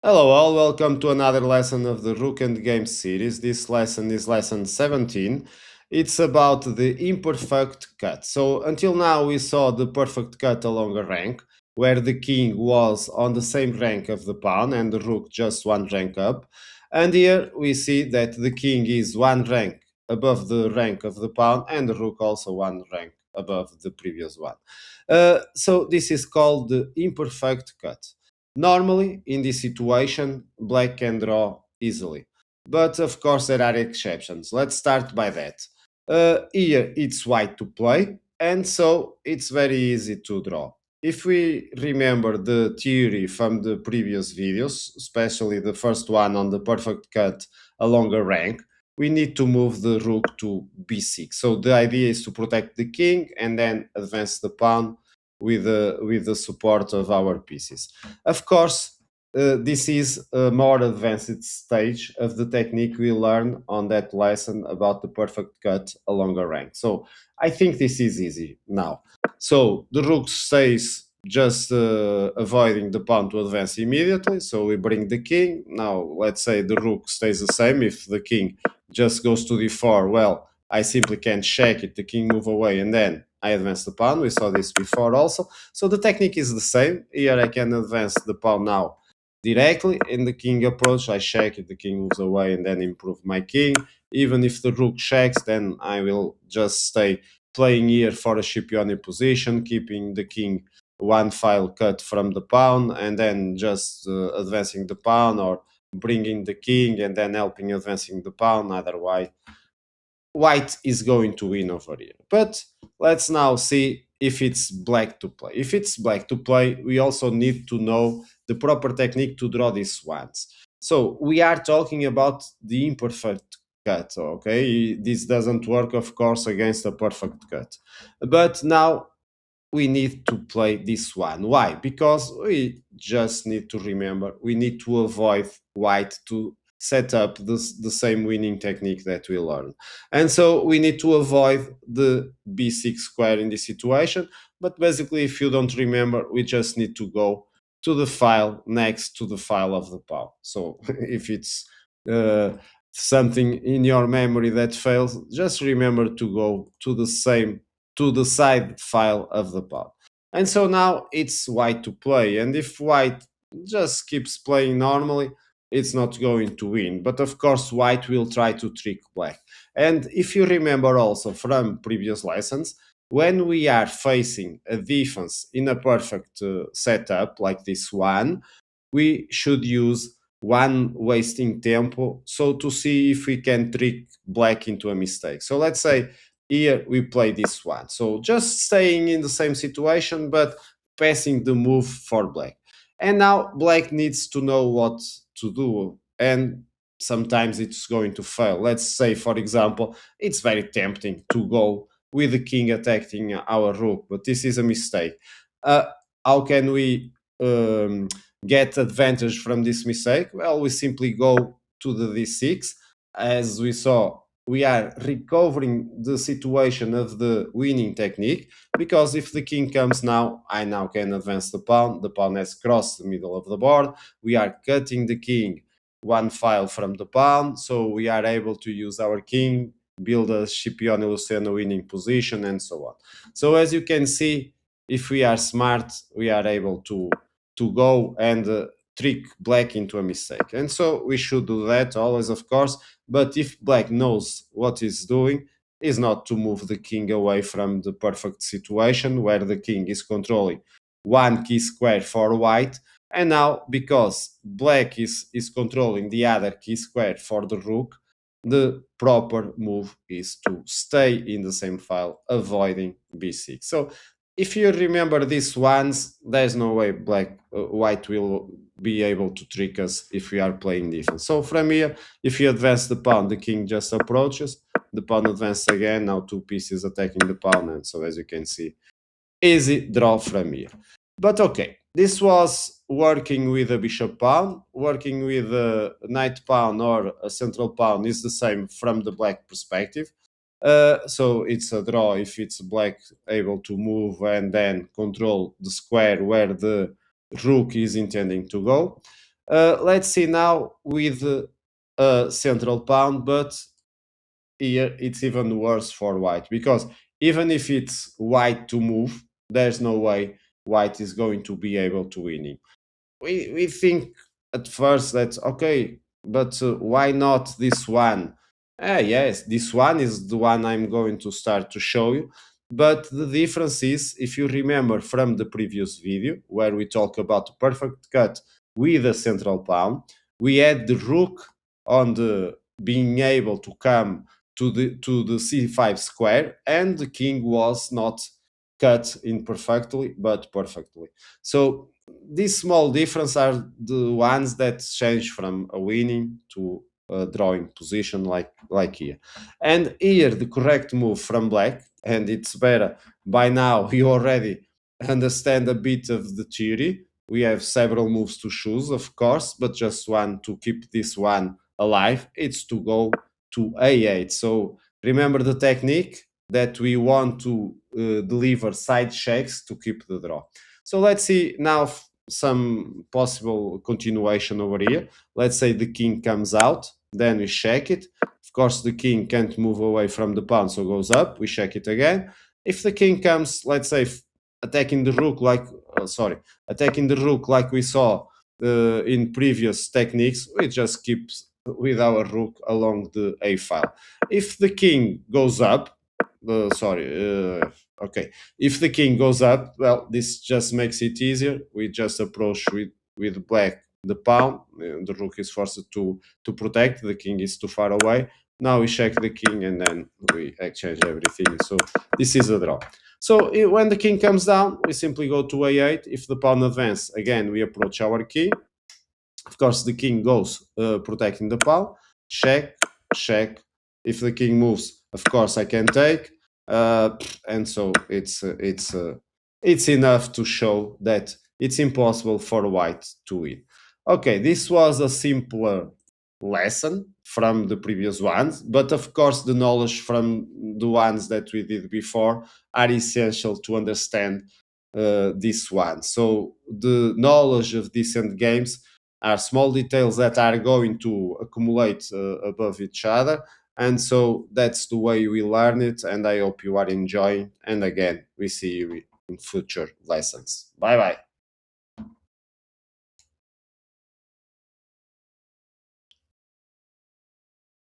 Hello all, welcome to another lesson of the Rook Endgames series. This lesson is lesson 17. It's about the imperfect cut. So until now we saw the perfect cut along a rank, where the king was on the same rank of the pawn and the rook just one rank up. And here we see that the king is one rank above the rank of the pawn and the rook also one rank above the previous one. So this is called the imperfect cut. Normally, in this situation, black can draw easily. But of course, there are exceptions. Let's start by that. Here, it's white to play, and so it's very easy to draw. If we remember the theory from the previous videos, especially the first one on the perfect cut along a rank, we need to move the rook to b6. So the idea is to protect the king and then advance the pawn with the support of our pieces. Of course, this is a more advanced stage of the technique we learned on that lesson about the perfect cut along a rank. So I think this is easy now. So the rook stays just avoiding the pawn to advance immediately. So we bring the king. Now let's say the rook stays the same. If the king just goes to d4, well, I simply can check it, the king move away, and then I advance the pawn. We saw this before also. So the technique is the same. Here I can advance the pawn now directly. In the king approach, I check it, the king moves away, and then improve my king. Even if the rook checks, then I will just stay playing here for a Scipione position, keeping the king one file cut from the pawn, and then just advancing the pawn or bringing the king and then helping advancing the pawn. Otherwise, white is going to win over here. But let's now see if it's black to play. If it's black to play, we also need to know the proper technique to draw these ones. So we are talking about the imperfect cut, okay? This doesn't work, of course, against a perfect cut. But now we need to play this one. Why? Because we just need to remember we need to avoid white to set up the same winning technique that we learned. And so we need to avoid the b6 square in this situation. But basically, if you don't remember, we just need to go to the file next to the file of the pawn. So if it's something in your memory that fails, just remember to go to the side file of the pawn. And so now it's white to play. And if white just keeps playing normally, it's not going to win. But of course, white will try to trick black. And if you remember also from previous lessons, when we are facing a defense in a perfect setup like this one, we should use one wasting tempo so to see if we can trick black into a mistake. So let's say here we play this one. So just staying in the same situation, but passing the move for black. And now black needs to know what to do. And sometimes it's going to fail. Let's say, for example, it's very tempting to go with the king attacking our rook, but this is a mistake. Uh, how can we get advantage from this mistake? Well, we simply go to the d6. As we saw, we are recovering the situation of the winning technique, because if the king comes now, I now can advance the pawn. The pawn has crossed the middle of the board. We are cutting the king one file from the pawn, so we are able to use our king, build a Scipione Luceno winning position, and so on. So as you can see, if we are smart, we are able to go and trick black into a mistake. And so we should do that always, of course. But if black knows what he's doing, is not to move the king away from the perfect situation where the king is controlling one key square for white. And now, because black is controlling the other key square for the rook, the proper move is to stay in the same file, avoiding b6. So if you remember these ones, there's no way white will be able to trick us if we are playing defense. So from here, if you advance the pawn, the king just approaches, the pawn advances again, now two pieces attacking the pawn, and so as you can see, easy draw from here. But okay, this was working with a bishop pawn. Working with a knight pawn or a central pawn is the same from the black perspective. So it's a draw if it's black able to move and then control the square where the rook is intending to go. Let's see now with central pawn, but here it's even worse for white, because even if it's white to move, there's no way white is going to be able to win. We think at first that okay, but why not this one? Yes, this one is the one I'm going to start to show you. But the difference is, if you remember from the previous video where we talk about perfect cut with a central pawn, we had the rook on the being able to come to the c5 square, and the king was not cut imperfectly but perfectly. So these small differences are the ones that change from a winning to a drawing position, like here. And here the correct move from black, and it's better by now you already understand a bit of the theory. We have several moves to choose, of course, but just one to keep this one alive. It's to go to a8. So remember the technique that we want to deliver side checks to keep the draw. So let's see now some possible continuation over here. Let's say the king comes out, then we check it. Of course, the king can't move away from the pawn, so goes up. We check it again. If the king comes, let's say, attacking the rook attacking the rook like we saw in previous techniques, we just keep with our rook along the a file. If the king goes up, okay, if the king goes up, well, this just makes it easier. We just approach with black the pawn. The rook is forced to protect. The king is too far away. Now we check the king and then we exchange everything. So this is a draw. So when the king comes down, we simply go to a8. If the pawn advances, again, we approach our king. Of course, the king goes protecting the pawn. Check, check. If the king moves, of course, I can take. And so it's enough to show that it's impossible for white to win. Okay, this was a simpler lesson from the previous ones, but of course the knowledge from the ones that we did before are essential to understand this one. So the knowledge of decent games are small details that are going to accumulate above each other, and so that's the way we learn it, and I hope you are enjoying. And again, we see you in future lessons. Bye bye.